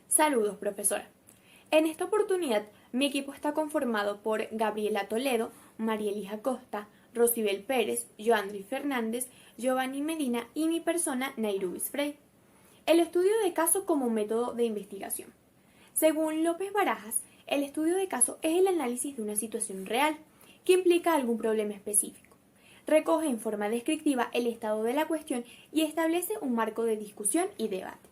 Saludos, profesora. En esta oportunidad, mi equipo está conformado por Gabriela Toledo, Marielija Costa, Rosibel Pérez, Joandri Fernández, Giovanni Medina y mi persona, Nairubis Frey. El estudio de caso como método de investigación. Según López Barajas, el estudio de caso es el análisis de una situación real que implica algún problema específico. Recoge en forma descriptiva el estado de la cuestión y establece un marco de discusión y debate.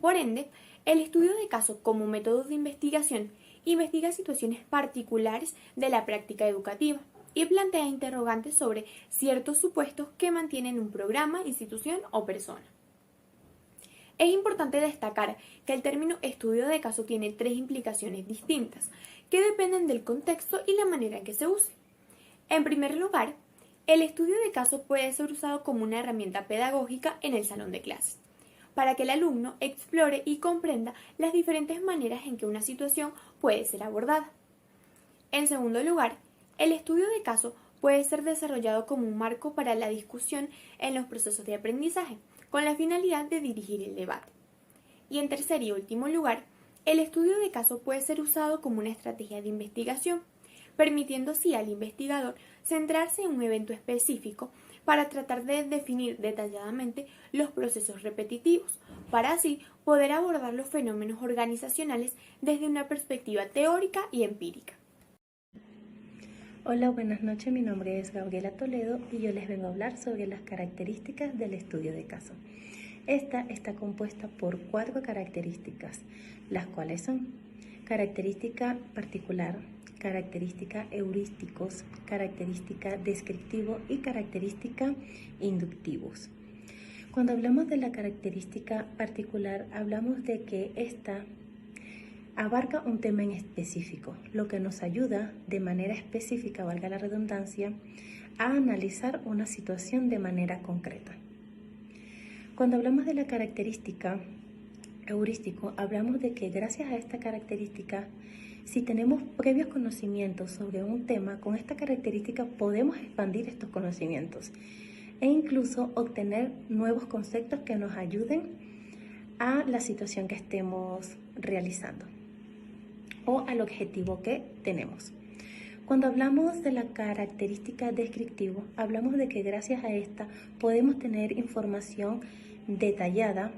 Por ende, el estudio de caso como método de investigación investiga situaciones particulares de la práctica educativa y plantea interrogantes sobre ciertos supuestos que mantienen un programa, institución o persona. Es importante destacar que el término estudio de caso tiene tres implicaciones distintas, que dependen del contexto y la manera en que se use. En primer lugar, el estudio de caso puede ser usado como una herramienta pedagógica en el salón de clases, para que el alumno explore y comprenda las diferentes maneras en que una situación puede ser abordada. En segundo lugar, el estudio de caso puede ser desarrollado como un marco para la discusión en los procesos de aprendizaje, con la finalidad de dirigir el debate. Y en tercer y último lugar, el estudio de caso puede ser usado como una estrategia de investigación, permitiendo así al investigador centrarse en un evento específico para tratar de definir detalladamente los procesos repetitivos, para así poder abordar los fenómenos organizacionales desde una perspectiva teórica y empírica. Hola, buenas noches, mi nombre es Gabriela Toledo y yo les vengo a hablar sobre las características del estudio de caso. Esta está compuesta por 4 características, las cuales son característica particular, característica heurísticos, característica descriptivo y característica inductivos. Cuando hablamos de la característica particular, hablamos de que esta abarca un tema en específico, lo que nos ayuda de manera específica, valga la redundancia, a analizar una situación de manera concreta. Cuando hablamos de la característica heurístico, hablamos de que gracias a esta característica, si tenemos previos conocimientos sobre un tema, con esta característica podemos expandir estos conocimientos e incluso obtener nuevos conceptos que nos ayuden a la situación que estemos realizando o al objetivo que tenemos. Cuando hablamos de la característica descriptiva, hablamos de que gracias a esta podemos tener información detallada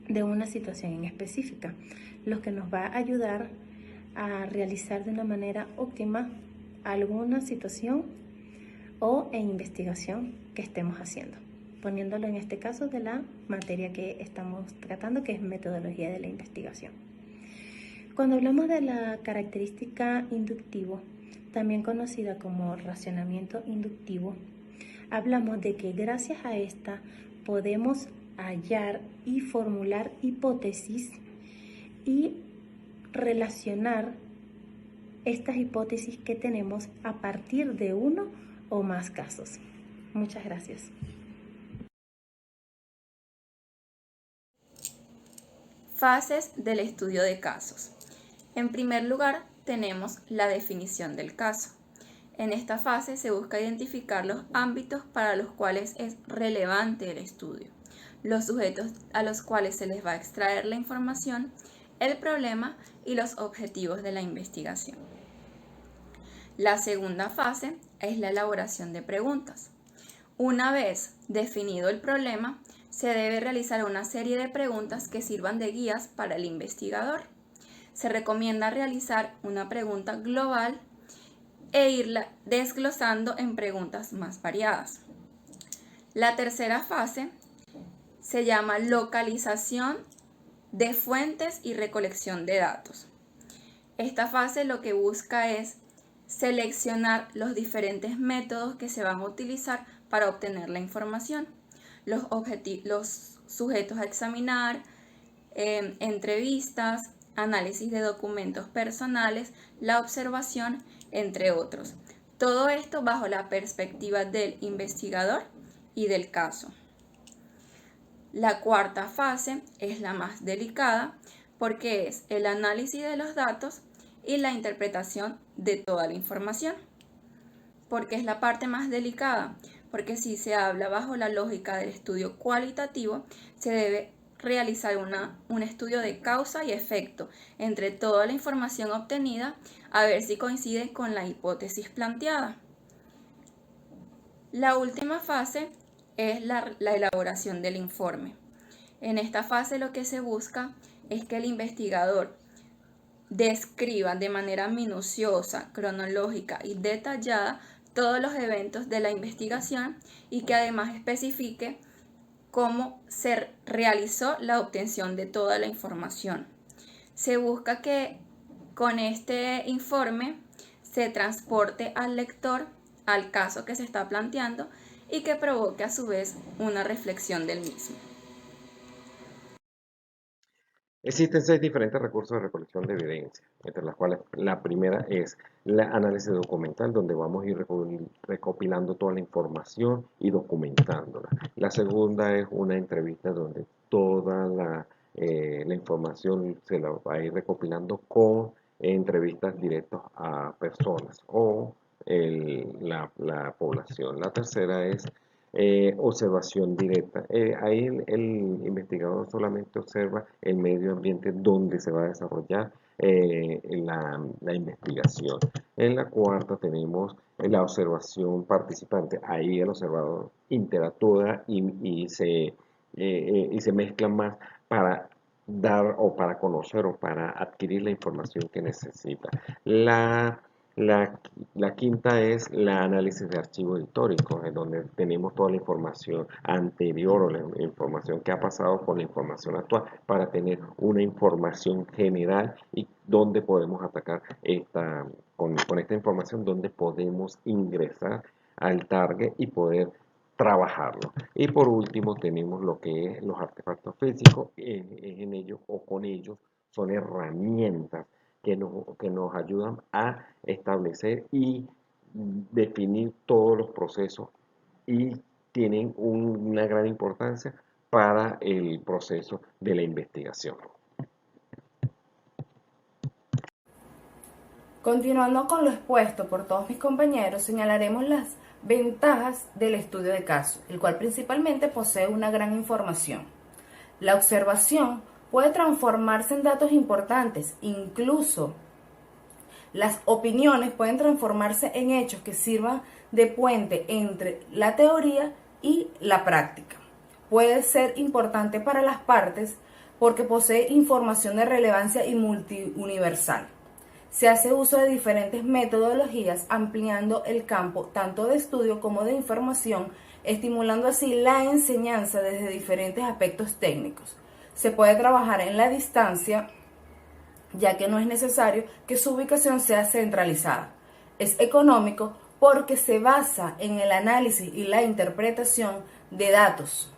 de una situación en específica, lo que nos va a ayudar a realizar de una manera óptima alguna situación o investigación que estemos haciendo, poniéndolo en este caso de la materia que estamos tratando, que es metodología de la investigación. Cuando hablamos de la característica inductivo, también conocida como racionamiento inductivo, hablamos de que gracias a esta podemos hallar y formular hipótesis y relacionar estas hipótesis que tenemos a partir de uno o más casos. Muchas gracias. Fases del estudio de casos. En primer lugar, tenemos la definición del caso. En esta fase se busca identificar los ámbitos para los cuales es relevante el estudio, los sujetos a los cuales se les va a extraer la información, el problema y los objetivos de la investigación. La segunda fase es la elaboración de preguntas. Una vez definido el problema, se debe realizar una serie de preguntas que sirvan de guías para el investigador. Se recomienda realizar una pregunta global e irla desglosando en preguntas más variadas. La tercera fase se llama localización de fuentes y recolección de datos. Esta fase lo que busca es seleccionar los diferentes métodos que se van a utilizar para obtener la información, los sujetos a examinar, entrevistas, análisis de documentos personales, la observación, entre otros. Todo esto bajo la perspectiva del investigador y del caso. La cuarta fase es la más delicada porque es el análisis de los datos y la interpretación de toda la información. ¿Por qué es la parte más delicada? Porque si se habla bajo la lógica del estudio cualitativo, se debe realizar un estudio de causa y efecto entre toda la información obtenida a ver si coincide con la hipótesis planteada. La última fase es la elaboración del informe. En esta fase lo que se busca es que el investigador describa de manera minuciosa, cronológica y detallada todos los eventos de la investigación y que además especifique cómo se realizó la obtención de toda la información. Se busca que con este informe se transporte al lector al caso que se está planteando y que provoque a su vez una reflexión del mismo. Existen 6 diferentes recursos de recolección de evidencia, entre las cuales la primera es el análisis documental, donde vamos a ir recopilando toda la información y documentándola. La segunda es una entrevista donde toda la información se la va a ir recopilando con entrevistas directas a personas o la población. La tercera es observación directa. Ahí el investigador solamente observa el medio ambiente donde se va a desarrollar la investigación. En la cuarta tenemos la observación participante. Ahí el observador interactúa y se mezcla más para dar o para conocer o para adquirir la información que necesita. La quinta es el análisis de archivos históricos, en donde tenemos toda la información anterior o la información que ha pasado con la información actual para tener una información general y donde podemos atacar con esta información, donde podemos ingresar al target y poder trabajarlo. Y por último tenemos lo que es los artefactos físicos. En ellos o con ellos son herramientas que nos ayudan a establecer y definir todos los procesos y tienen una gran importancia para el proceso de la investigación. Continuando con lo expuesto por todos mis compañeros, señalaremos las ventajas del estudio de caso, el cual principalmente posee una gran información. La observación puede transformarse en datos importantes, incluso las opiniones pueden transformarse en hechos que sirvan de puente entre la teoría y la práctica. Puede ser importante para las partes porque posee información de relevancia y multiuniversal. Se hace uso de diferentes metodologías ampliando el campo tanto de estudio como de información, estimulando así la enseñanza desde diferentes aspectos técnicos. Se puede trabajar en la distancia, ya que no es necesario que su ubicación sea centralizada. Es económico porque se basa en el análisis y la interpretación de datos.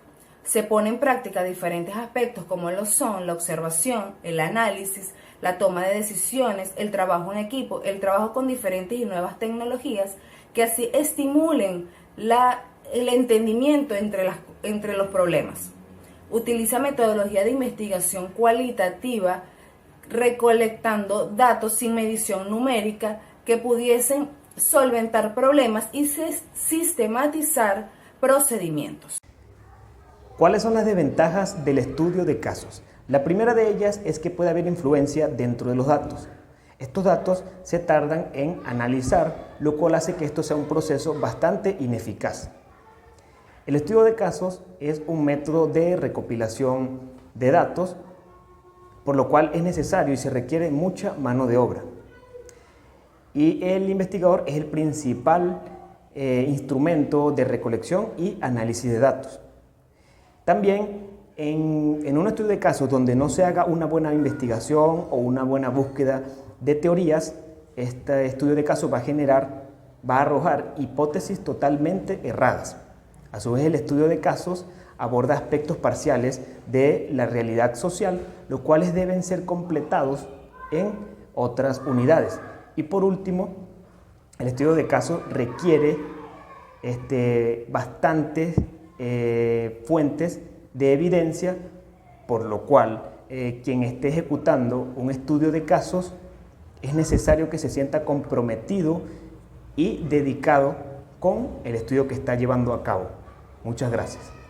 Se pone en práctica diferentes aspectos como lo son la observación, el análisis, la toma de decisiones, el trabajo en equipo, el trabajo con diferentes y nuevas tecnologías que así estimulen el entendimiento entre los problemas. Utiliza metodología de investigación cualitativa, recolectando datos sin medición numérica que pudiesen solventar problemas y sistematizar procedimientos. ¿Cuáles son las desventajas del estudio de casos? La primera de ellas es que puede haber influencia dentro de los datos. Estos datos se tardan en analizar, lo cual hace que esto sea un proceso bastante ineficaz. El estudio de casos es un método de recopilación de datos, por lo cual es necesario y se requiere mucha mano de obra. Y el investigador es el principal instrumento de recolección y análisis de datos. También en un estudio de casos donde no se haga una buena investigación o una buena búsqueda de teorías, este estudio de casos va a arrojar hipótesis totalmente erradas. A su vez, el estudio de casos aborda aspectos parciales de la realidad social, los cuales deben ser completados en otras unidades. Y por último, el estudio de casos requiere bastantes fuentes de evidencia, por lo cual quien esté ejecutando un estudio de casos es necesario que se sienta comprometido y dedicado con el estudio que está llevando a cabo. Muchas gracias.